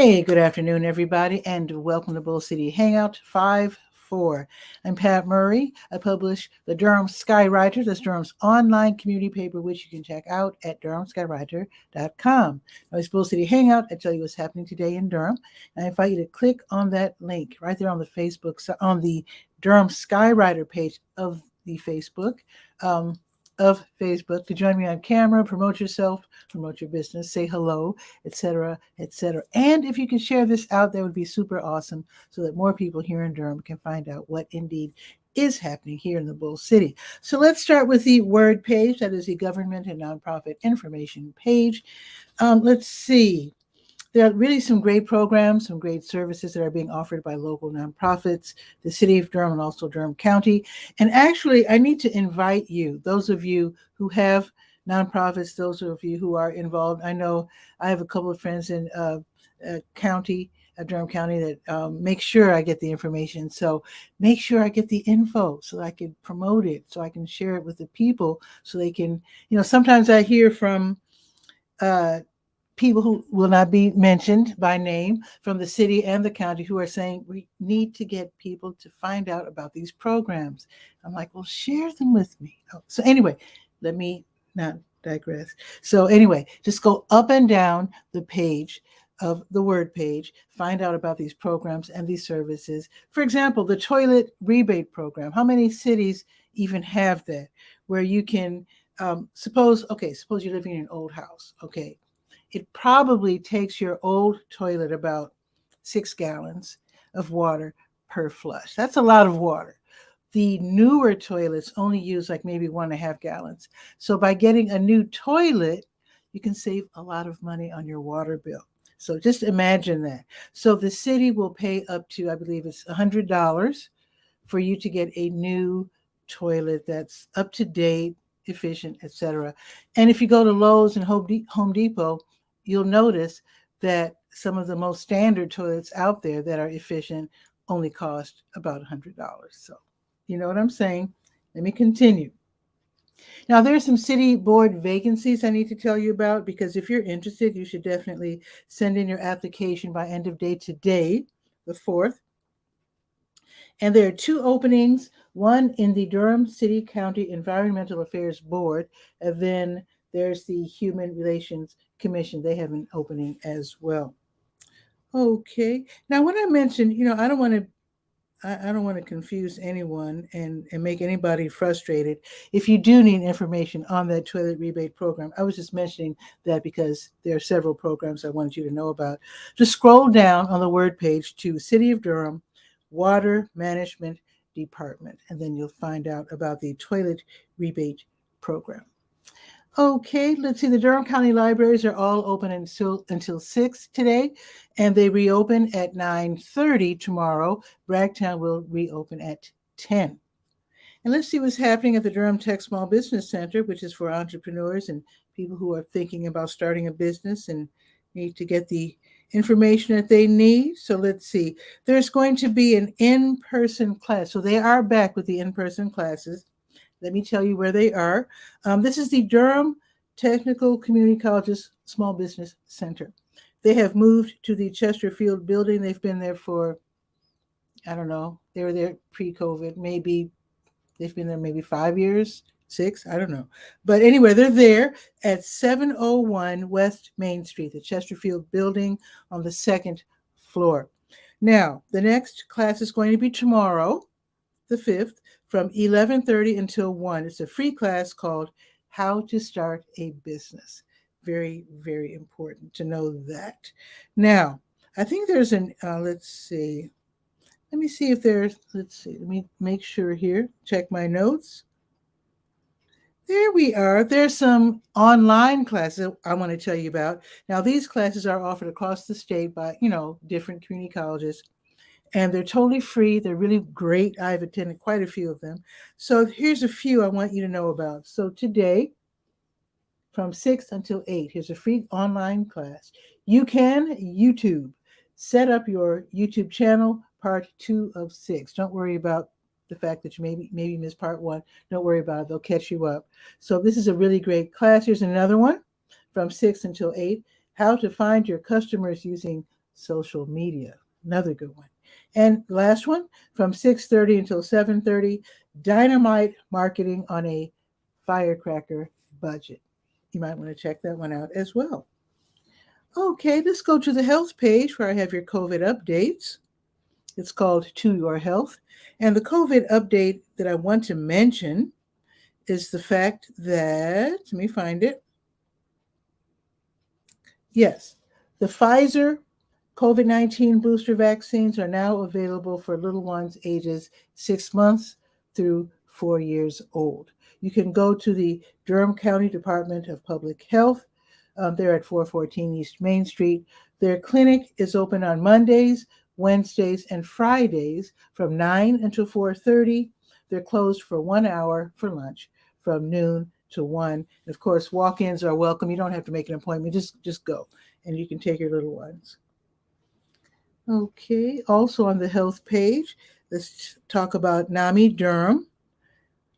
Hey, good afternoon, everybody, and welcome to Bull City Hangout 5-4. I'm Pat Murray. I publish the Durham Skywriter. That's Durham's online community paper, which you can check out at durhamskywriter.com. Now, it's Bull City Hangout. I tell you what's happening today in Durham. And I invite you to click on that link right there on the Facebook, on the Durham Skywriter page of the Facebook. To join me on camera, promote yourself, promote your business, say hello, etc., etc. And if you can share this out, that would be super awesome so that more people here in Durham can find out what indeed is happening here in the Bull City. So let's start with the word page. That is the government and nonprofit information page. Let's see. There are really some great programs, some great services that are being offered by local nonprofits, the city of Durham, and also Durham County. And actually, I need to invite you, those of you who have nonprofits, those of you who are involved. I know I have a couple of friends in Durham County that make sure I get the information. So make sure I get the info so I can promote it, so I can share it with the people so they can, sometimes I hear from people who will not be mentioned by name from the city and the county who are saying we need to get people to find out about these programs. I'm like, well, share them with me. So anyway, let me not digress. So anyway, just go up and down the page of the word page, find out about these programs and these services. For example, the toilet rebate program. How many cities even have that? Where you can, suppose you're living in an old house. Okay. It probably takes your old toilet about 6 gallons of water per flush. That's a lot of water. The newer toilets only use like maybe 1.5 gallons. So by getting a new toilet, you can save a lot of money on your water bill. So just imagine that. So the city will pay up to, I believe it's $100 for you to get a new toilet that's up to date, efficient, etc. And if you go to Lowe's and Home Depot, you'll notice that some of the most standard toilets out there that are efficient only cost about $100. So, you know what I'm saying? Let me continue. Now, there are some city board vacancies I need to tell you about because if you're interested, you should definitely send in your application by end of day today, the 4th. And there are 2 openings, one in the Durham City County Environmental Affairs Board, and then there's the Human Relations Commission. They have an opening as well. Okay. Now, when I mentioned, I don't want to confuse anyone and make anybody frustrated. If you do need information on that toilet rebate program, I was just mentioning that because there are several programs I wanted you to know about. Just scroll down on the word page to City of Durham Water Management Department, and then you'll find out about the toilet rebate program. Okay, let's see. The Durham County Libraries are all open until 6 today, and they reopen at 9:30 tomorrow. Bragtown will reopen at 10. And let's see what's happening at the Durham Tech Small Business Center, which is for entrepreneurs and people who are thinking about starting a business and need to get the information that they need. So let's see. There's going to be an in-person class. So they are back with the in-person classes. Let me tell you where they are. This is the Durham Technical Community College's Small Business Center. They have moved to the Chesterfield building. They've been there for, I don't know, they were there pre-COVID. Maybe they've been there maybe 5 years, 6, I don't know. But anyway, they're there at 701 West Main Street, the Chesterfield building on the 2nd floor. Now, the next class is going to be tomorrow, the 5th, from 11:30 until 1. It's a free class called How to Start a Business. Very, very important to know that. Now, I think there's let's see. Let me see if there's, let me make sure here. Check my notes. There we are. There's some online classes I want to tell you about. Now, these classes are offered across the state by, different community colleges. And they're totally free. They're really great. I've attended quite a few of them. So here's a few I want you to know about. So today, from 6 until 8, here's a free online class. You can YouTube. Set up your YouTube channel, part 2 of 6. Don't worry about the fact that you maybe missed part 1. Don't worry about it. They'll catch you up. So this is a really great class. Here's another one from 6 until 8. How to find your customers using social media. Another good one. And last one, from 6:30 until 7:30, dynamite marketing on a firecracker budget. You might want to check that one out as well. Okay, let's go to the health page where I have your COVID updates. It's called To Your Health. And the COVID update that I want to mention is the fact that, let me find it. Yes, the Pfizer COVID-19 booster vaccines are now available for little ones ages 6 months through 4 years old. You can go to the Durham County Department of Public Health. They're at 414 East Main Street. Their clinic is open on Mondays, Wednesdays, and Fridays from 9 until 4:30. They're closed for 1 hour for lunch from noon to 1. And of course, walk-ins are welcome. You don't have to make an appointment. Just go, and you can take your little ones. Okay, also on the health page, let's talk about NAMI Durham.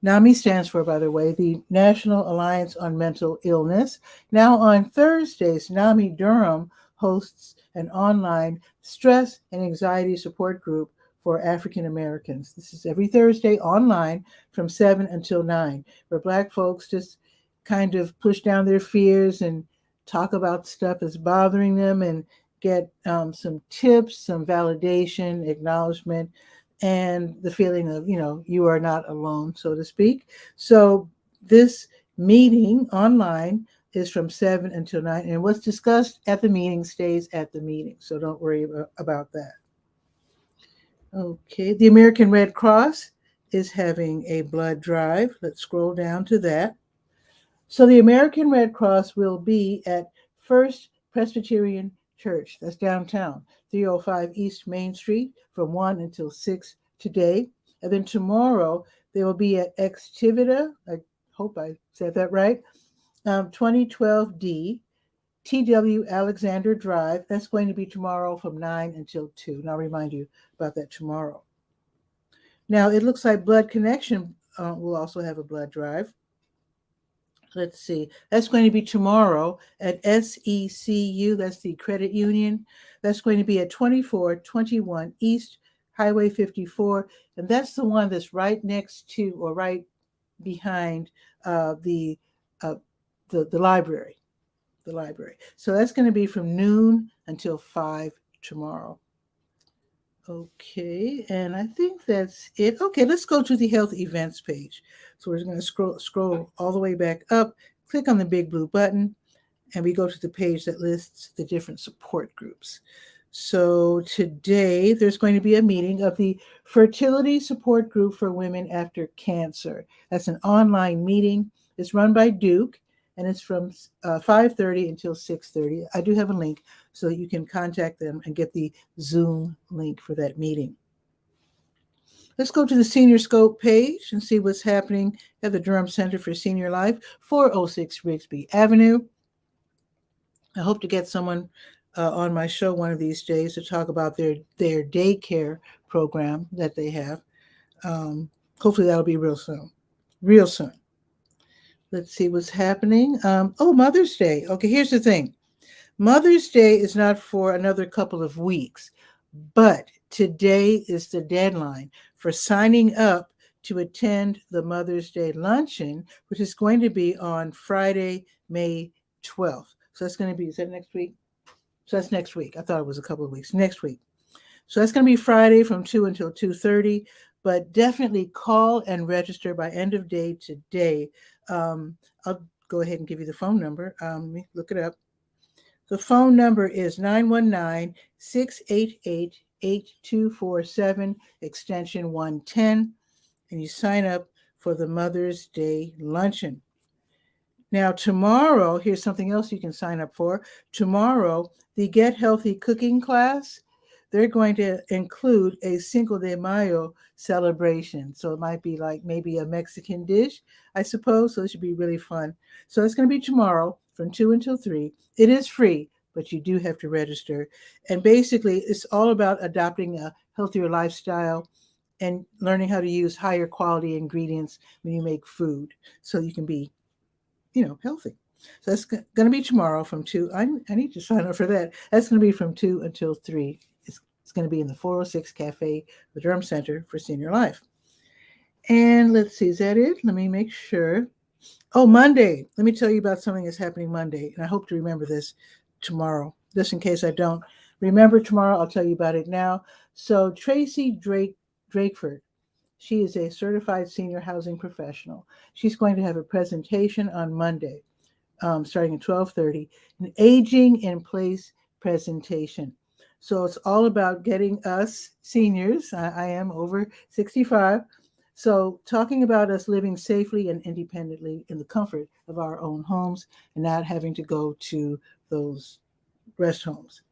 NAMI stands for, by the way, the National Alliance on Mental Illness. Now on Thursdays, NAMI Durham hosts an online stress and anxiety support group for African Americans. This is every Thursday online from 7 until 9, where Black folks just kind of push down their fears and talk about stuff that's bothering them and get some tips, some validation, acknowledgement, and the feeling of, you are not alone, so to speak. So this meeting online is from 7 until 9, and what's discussed at the meeting stays at the meeting, so don't worry about that. Okay, the American Red Cross is having a blood drive. Let's scroll down to that. So the American Red Cross will be at First Presbyterian Church, that's downtown, 305 East Main Street from 1 until 6 today. And then tomorrow, they will be at 𝗕𝗨𝗟𝗟, I hope I said that right, 2012D, T.W. Alexander Drive. That's going to be tomorrow from 9 until 2. And I'll remind you about that tomorrow. Now, it looks like Blood Connection will also have a blood drive. Let's see. That's going to be tomorrow at SECU. That's the credit union. That's going to be at 2421 East Highway 54. And that's the one that's right next to or right behind the library. The library. So that's going to be from noon until 5 tomorrow. Okay, and I think that's it. Okay, let's go to the health events page. So we're going to scroll all the way back up, click on the big blue button, and we go to the page that lists the different support groups. So today there's going to be a meeting of the Fertility Support Group for Women After Cancer. That's an online meeting. It's run by Duke, and it's from 5:30 until 6:30. I do have a link so that you can contact them and get the Zoom link for that meeting. Let's go to the Senior Scope page and see what's happening at the Durham Center for Senior Life, 406 Rigsby Avenue. I hope to get someone on my show one of these days to talk about their daycare program that they have. Hopefully that'll be real soon. Real soon. Let's see what's happening. Mother's Day. Okay, here's the thing. Mother's Day is not for another couple of weeks, but today is the deadline for signing up to attend the Mother's Day luncheon, which is going to be on Friday, May 12th. So that's going to be, is that next week? So that's next week. I thought it was a couple of weeks. Next week. So that's going to be Friday from 2 until 2:30, but definitely call and register by end of day today. I'll go ahead and give you the phone number. Let me look it up. The phone number is 919-688-8247, extension 110, and you sign up for the Mother's Day luncheon. Now, tomorrow, here's something else you can sign up for. Tomorrow, the Get Healthy cooking class, they're going to include a Cinco de Mayo celebration. So it might be like maybe a Mexican dish, I suppose. So it should be really fun. So it's going to be tomorrow from 2 until 3. It is free, but you do have to register. And basically, it's all about adopting a healthier lifestyle and learning how to use higher quality ingredients when you make food so you can be, healthy. So that's going to be tomorrow from 2. I need to sign up for that. That's going to be from 2 until 3. It's going to be in the 406 Cafe, the Durham Center for Senior Life. And let's see, is that it? Let me make sure. Oh, Monday. Let me tell you about something that's happening Monday. And I hope to remember this tomorrow, just in case I don't remember tomorrow. I'll tell you about it now. So Tracy Drakeford, she is a certified senior housing professional. She's going to have a presentation on Monday, starting at 12:30, an aging in place presentation. So it's all about getting us seniors. I am over 65. So talking about us living safely and independently in the comfort of our own homes and not having to go to those rest homes.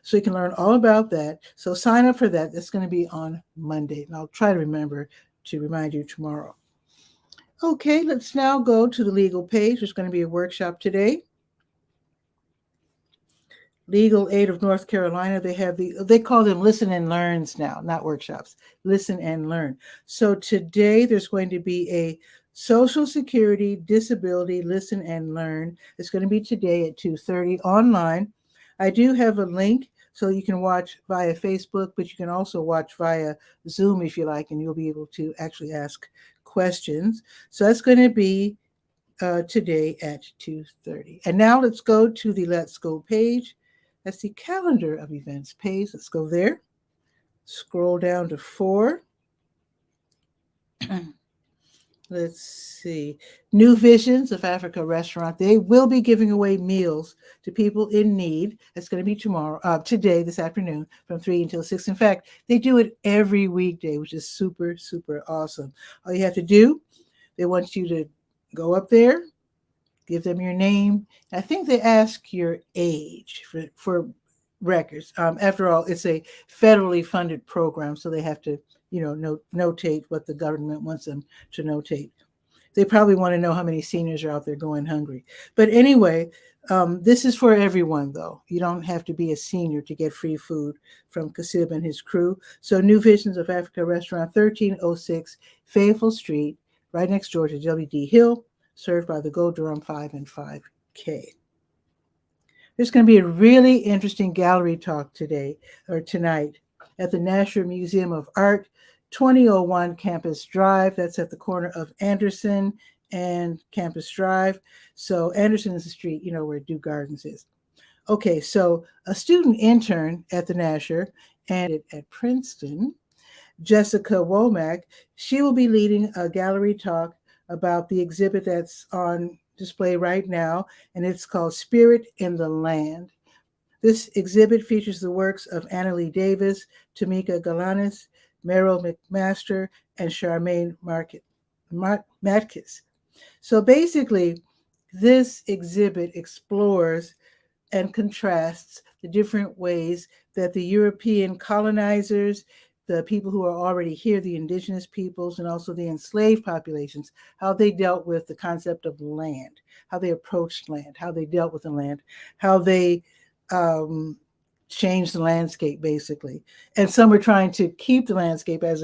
So you can learn all about that. So sign up for that. That's going to be on Monday. And I'll try to remember to remind you tomorrow. Okay, let's now go to the legal page. There's going to be a workshop today. Legal Aid of North Carolina, they call them listen and learns now, not workshops. Listen and learn. So today there's going to be a Social Security Disability Listen and Learn. It's going to be today at 2:30 online. I do have a link so you can watch via Facebook, but you can also watch via Zoom if you like, and you'll be able to actually ask questions. So that's going to be today at 2:30. And now let's go to the Let's Go page. That's the calendar of events page. Let's go there. Scroll down to 4. Let's see. New Visions of Africa restaurant. They will be giving away meals to people in need. That's going to be today, this afternoon, from 3 until 6. In fact, they do it every weekday, which is super, super awesome. All you have to do, they want you to go up there, give them your name. I think they ask your age for records. After all, it's a federally funded program, so they have to, notate what the government wants them to notate. They probably want to know how many seniors are out there going hungry. But anyway, this is for everyone, though. You don't have to be a senior to get free food from 𝗕𝗧𝗬 and his crew. So New Visions of Africa restaurant, 1306 Fayetteville Street, right next door to W.D. Hill, served by the Go Durham 5 and 5K. There's going to be a really interesting gallery talk tonight at the National Museum of Art, 2001 Campus Drive. That's at the corner of Anderson and Campus Drive. So Anderson is the street, where Dew Gardens is. Okay, so a student intern at the Nasher and at Princeton, Jessica Womack, she will be leading a gallery talk about the exhibit that's on display right now, and it's called Spirit in the Land. This exhibit features the works of Annalie Davis, Tamika Galanis, Meryl McMaster, and Charmaine Matkis. So basically, this exhibit explores and contrasts the different ways that the European colonizers, the people who are already here, the indigenous peoples, and also the enslaved populations, how they dealt with the concept of land, how they approached land, how they dealt with the land, how they changed the landscape, basically. And some were trying to keep the landscape as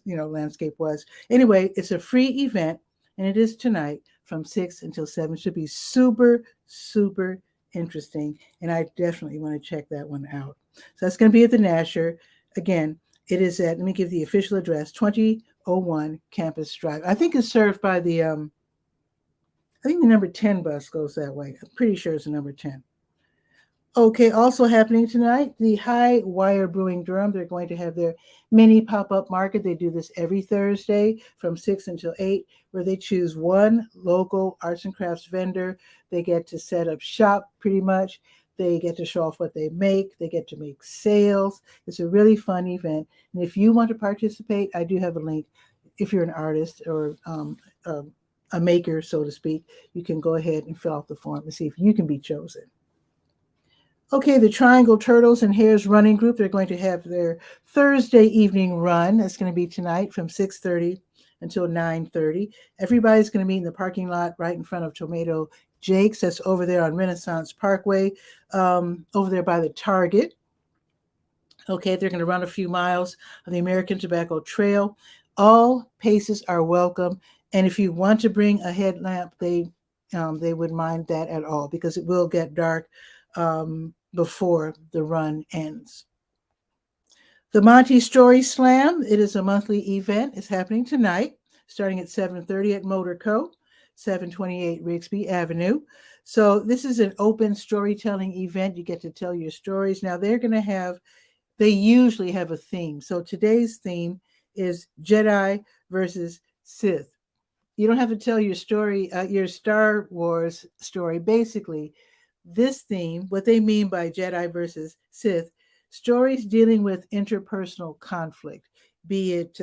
landscape was. Anyway, it's a free event, and it is tonight from 6 until 7. It should be super, super interesting, and I definitely want to check that one out. So that's going to be at the Nasher. Again, it is at, let me give the official address, 2001 Campus Drive. I think it's served by the number 10 bus goes that way. I'm pretty sure it's the number 10. Okay, also happening tonight, the High Wire Brewing Durham. They're going to have their mini pop-up market. They do this every Thursday from 6 until 8, where they choose one local arts and crafts vendor. They get to set up shop pretty much. They get to show off what they make. They get to make sales. It's a really fun event. And if you want to participate, I do have a link. If you're an artist or a maker, so to speak, you can go ahead and fill out the form and see if you can be chosen. Okay, the Triangle Turtles and Hares Running Group, they're going to have their Thursday evening run. That's going to be tonight from 6:30 until 9:30. Everybody's going to be in the parking lot right in front of Tomato Jake's. That's over there on Renaissance Parkway, over there by the Target. Okay, they're going to run a few miles on the American Tobacco Trail. All paces are welcome. And if you want to bring a headlamp, they they wouldn't mind that at all, because it will get dark before the run ends. The Monty Story Slam, it is a monthly event. It's happening tonight, starting at 7:30 at Motor Co., 728 Rigsby Avenue. So this is an open storytelling event. You get to tell your stories. Now they usually have a theme. So today's theme is Jedi versus Sith. You don't have to tell your story, your Star Wars story. Basically, this theme, what they mean by Jedi versus Sith, stories dealing with interpersonal conflict, be it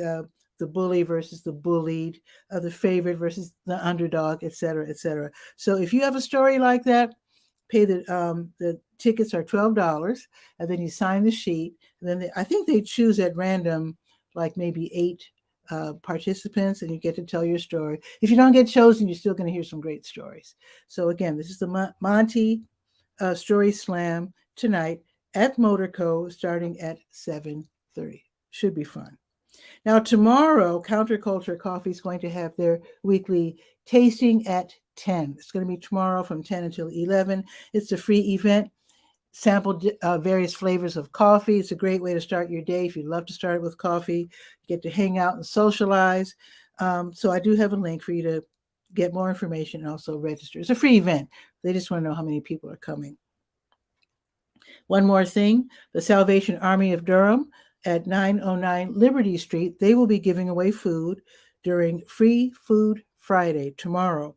the bully versus the bullied, the favorite versus the underdog, et cetera, et cetera. So if you have a story like that, pay the tickets are $12, and then you sign the sheet. And then I think they choose at random, like maybe 8 participants, and you get to tell your story. If you don't get chosen, you're still going to hear some great stories. So again, this is the Monty Story Slam tonight at Motor Co., starting at 7:30. Should be fun. Now tomorrow, Counterculture Coffee is going to have their weekly tasting at 10. It's going to be tomorrow from 10 until 11. It's a free event. Sample various flavors of coffee. It's a great way to start your day. If you love to start it with coffee, you get to hang out and socialize. So I do have a link for you to get more information and also register. It's a free event. They just want to know how many people are coming. One more thing, the Salvation Army of Durham at 909 Liberty Street, they will be giving away food during Free Food Friday tomorrow,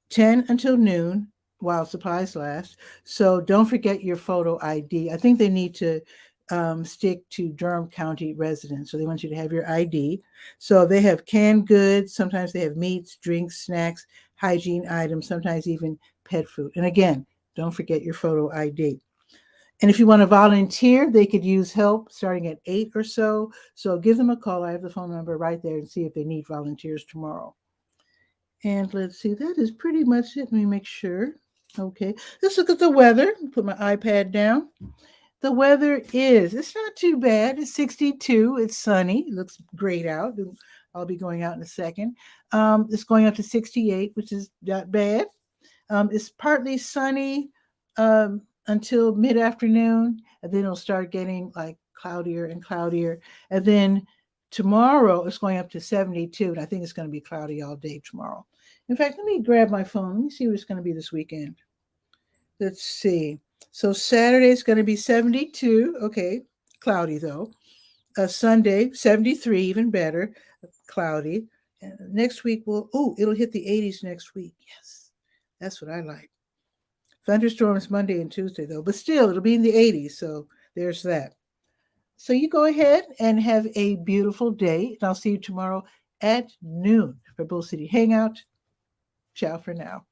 10 until noon, while supplies last. So don't forget your photo ID. I think they need to stick to Durham County residents. So they want you to have your ID. So they have canned goods. Sometimes they have meats, drinks, snacks, hygiene items, sometimes even pet food. And again, don't forget your photo ID. And if you want to volunteer, they could use help starting at 8 or so. So give them a call. I have the phone number right there, and see if they need volunteers tomorrow. And let's see, that is pretty much it. Let me make sure. Okay, let's look at the weather. Put my iPad down. The weather it's not too bad. It's 62. It's sunny. It looks great out. I'll be going out in a second. It's going up to 68, which is not bad. It's partly sunny until mid-afternoon, and then it'll start getting like cloudier and cloudier. And then tomorrow it's going up to 72, and I think it's going to be cloudy all day tomorrow. In fact, let me grab my phone. Let me see what it's going to be this weekend. Let's see. So Saturday is going to be 72. Okay, cloudy though. Sunday, 73, even better, cloudy. And next week it'll hit the 80s next week. Yes, that's what I like. Thunderstorms Monday and Tuesday though, but still it'll be in the 80s. So there's that. So you go ahead and have a beautiful day, and I'll see you tomorrow at noon for Bull City Hangout. Ciao for now.